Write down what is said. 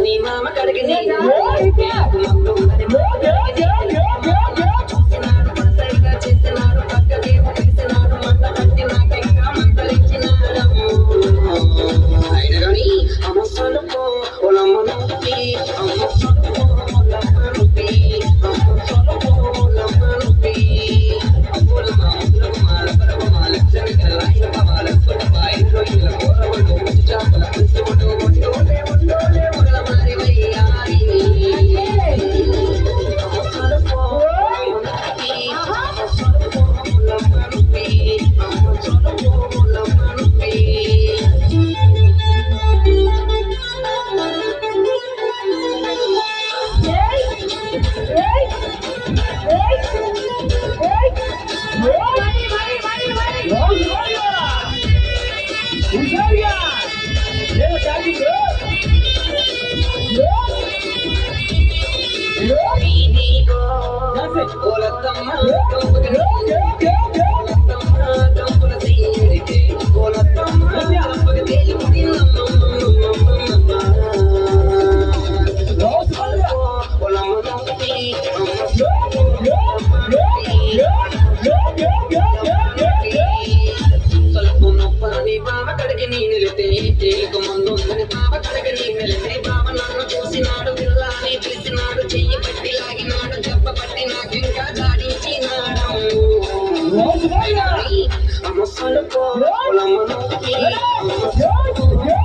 నీ మామ కడిగి చేస్తున్నాడు పక్కకే చేస్తున్నాడు మంట పట్టి నాకెంగా మంటలిచ్చినాడు అయిన కానీ అమ్మ సొలుపో ఒలమ్మ నొప్పి అమ్మ సొలుపో ఒలమ్మ నొప్పి అమ్మ సొలుపో ఒలమ్మ నొప్పి అబ్బులమ్మ ముద్దులమ్మ లబ్బలమ్మ లక్షణ కల్లాయి బాబా లక్షణ బాయి రోజుల కోరవడు చాపల పుట్టుడు ఒట్టోలే ఒట్టోలే ఒల మారి వయ్యారి అమ్మ సొలుపో ఒలమ్మ నొప్పి అమ్మ సొలుపో ఒలమ్మ నొప్పి అమ్మ సొలుపో ఒలమ్మ నొప్పి బావ కడిగి నేను వెళితే తేలిక ముందు ఉందని బావ కడిగి నేను వెళితే బావ నన్ను చూసినాడు పిల్లని పిలిచినాడు చెయ్యి పట్టి లాగినాడు దెబ్బ పట్టి నాకింకా జాడించినాడు అమ్మ సొలుపో ఒలమ్మ నొప్పి అమ్మ